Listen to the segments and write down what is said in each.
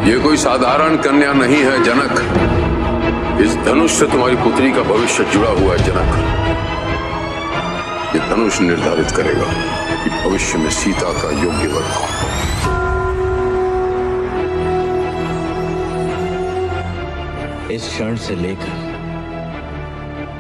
ये कोई साधारण कन्या नहीं है जनक। इस धनुष से तुम्हारी पुत्री का भविष्य जुड़ा हुआ है जनक। ये धनुष निर्धारित करेगा कि भविष्य में सीता का योग्य वर कौन। इस क्षण से लेकर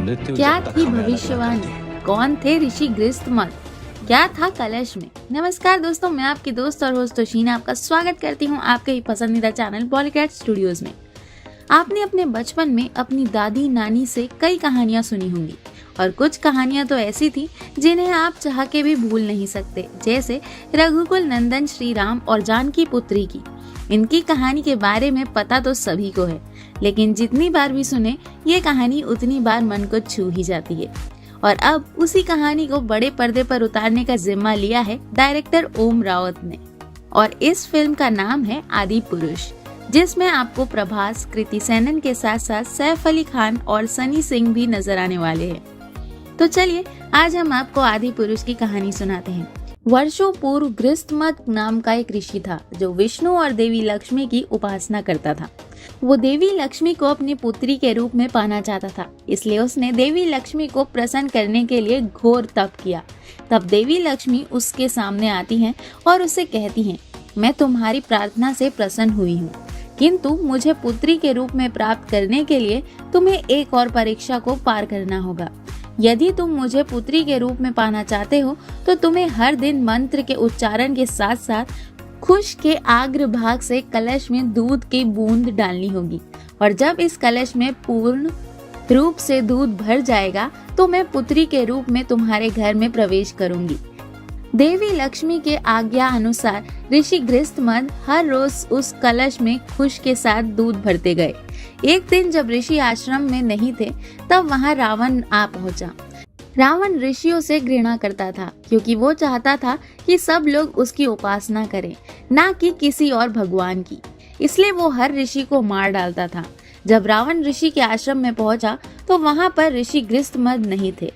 मृत्यु क्या तक थी हमें अलग भविष्यवाणी? रखते। कौन थे ऋषि गृहस्थमत? क्या था कलश में? नमस्कार दोस्तों, मैं आपकी दोस्त और होस्ट तोशीना आपका स्वागत करती हूँ आपके ही पसंदीदा चैनल पॉलीकैट स्टूडियोज में। आपने अपने बचपन में अपनी दादी नानी से कई कहानियां सुनी होंगी और कुछ कहानियां तो ऐसी थी जिन्हें आप चाह के भी भूल नहीं सकते, जैसे रघुकुल नंदन श्री राम और जानकी पुत्री की। इनकी कहानी के बारे में पता तो सभी को है, लेकिन जितनी बार भी सुने ये कहानी उतनी बार मन को छू ही जाती है। और अब उसी कहानी को बड़े पर्दे पर उतारने का जिम्मा लिया है डायरेक्टर ओम रावत ने, और इस फिल्म का नाम है आदि पुरुष, जिसमें आपको प्रभास, कृति सेनन के साथ साथ सैफ अली खान और सनी सिंह भी नजर आने वाले हैं। तो चलिए आज हम आपको आदि पुरुष की कहानी सुनाते हैं। वर्षों पूर्व गृहस्थमत नाम का एक ऋषि था जो विष्णु और देवी लक्ष्मी की उपासना करता था। वो देवी लक्ष्मी को अपनी पुत्री के रूप में पाना चाहता था, इसलिए उसने देवी लक्ष्मी को प्रसन्न करने के लिए घोर तप किया। तब देवी लक्ष्मी उसके सामने आती हैं और उससे कहती हैं, मैं तुम्हारी प्रार्थना से प्रसन्न हुई हूँ, किंतु मुझे पुत्री के रूप में प्राप्त करने के लिए तुम्हें एक और परीक्षा को पार करना होगा। यदि तुम मुझे पुत्री के रूप में पाना चाहते हो तो तुम्हें हर दिन मंत्र के उच्चारण के साथ साथ खुश के आग्र भाग से कलश में दूध की बूंद डालनी होगी, और जब इस कलश में पूर्ण रूप से दूध भर जाएगा तो मैं पुत्री के रूप में तुम्हारे घर में प्रवेश करूंगी। देवी लक्ष्मी के आज्ञा अनुसार ऋषि गृहस्थमत हर रोज उस कलश में खुश के साथ दूध भरते गए। एक दिन जब ऋषि आश्रम में नहीं थे तब वहां रावण आ पहुंचा। रावण ऋषियों से घृणा करता था क्योंकि वो चाहता था कि सब लोग उसकी उपासना करें, ना कि किसी और भगवान की। इसलिए वो हर ऋषि को मार डालता था। जब रावण ऋषि के आश्रम में पहुंचा तो वहां पर ऋषि गृहस्थमत नहीं थे।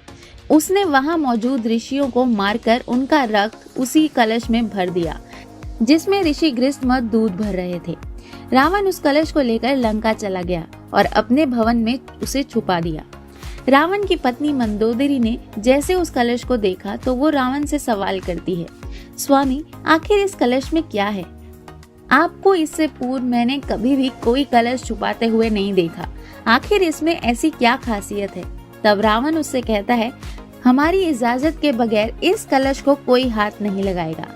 उसने वहां मौजूद ऋषियों को मारकर उनका रक्त उसी कलश में भर दिया जिसमें ऋषि गृहस्थमत दूध भर रहे थे। रावण उस कलश को लेकर लंका चला गया और अपने भवन में उसे छुपा दिया। रावण की पत्नी मंदोदरी ने जैसे उस कलश को देखा तो वो रावण से सवाल करती है, स्वामी आखिर इस कलश में क्या है? आपको इससे पूर्व मैंने कभी भी कोई कलश छुपाते हुए नहीं देखा, आखिर इसमें ऐसी क्या खासियत है? तब रावण उससे कहता है, हमारी इजाजत के बगैर इस कलश को कोई हाथ नहीं लगाएगा।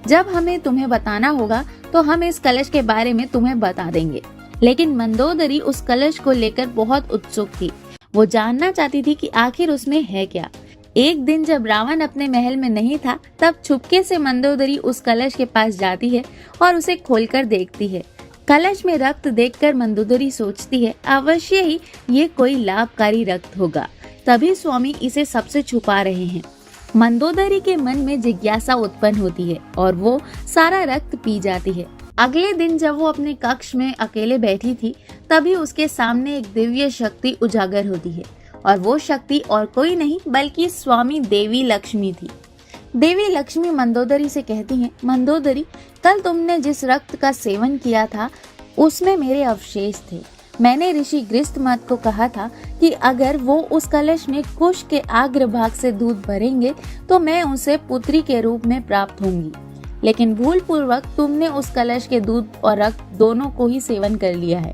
जब हमें तुम्हें बताना होगा तो हम इस कलश के बारे में तुम्हें बता देंगे। लेकिन मंदोदरी उस कलश को लेकर बहुत उत्सुक थी। वो जानना चाहती थी कि आखिर उसमें है क्या। एक दिन जब रावण अपने महल में नहीं था तब छुपके से मंदोदरी उस कलश के पास जाती है और उसे खोलकर देखती है। कलश में रक्त देखकर मंदोदरी सोचती है, अवश्य ही ये कोई लाभकारी रक्त होगा, तभी स्वामी इसे सबसे छुपा रहे हैं। मंदोदरी के मन में जिज्ञासा उत्पन्न होती है और वो सारा रक्त पी जाती है। अगले दिन जब वो अपने कक्ष में अकेले बैठी थी तभी उसके सामने एक दिव्य शक्ति उजागर होती है, और वो शक्ति और कोई नहीं बल्कि स्वामी देवी लक्ष्मी थी। देवी लक्ष्मी मंदोदरी से कहती हैं, मंदोदरी कल तुमने जिस रक्त का सेवन किया था उसमें मेरे अवशेष थे। मैंने ऋषि गृहस्थमत को कहा था कि अगर वो उस कलश में कुश के आग्र भाग से दूध भरेंगे तो मैं उसे पुत्री के रूप में प्राप्त होंगी, लेकिन भूल पूर्वक तुमने उस कलश के दूध और रक्त दोनों को ही सेवन कर लिया है।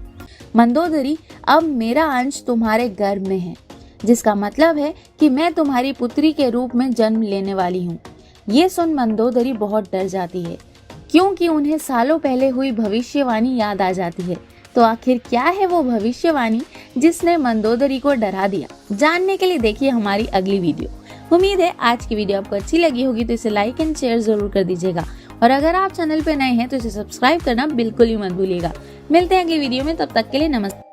मंदोदरी अब मेरा अंश तुम्हारे गर्भ में है, जिसका मतलब है कि मैं तुम्हारी पुत्री के रूप में जन्म लेने वाली हूँ। ये सुन मंदोदरी बहुत डर जाती है क्योंकि उन्हें सालों पहले हुई भविष्यवाणी याद आ जाती है। तो आखिर क्या है वो भविष्यवाणी जिसने मंदोदरी को डरा दिया? जानने के लिए देखिए हमारी अगली वीडियो। उम्मीद है आज की वीडियो आपको अच्छी लगी होगी, तो इसे लाइक एंड शेयर जरूर कर दीजिएगा, और अगर आप चैनल पे नए हैं तो इसे सब्सक्राइब करना बिल्कुल ही मत भूलिएगा। मिलते हैं अगली वीडियो में, तब तक के लिए नमस्ते।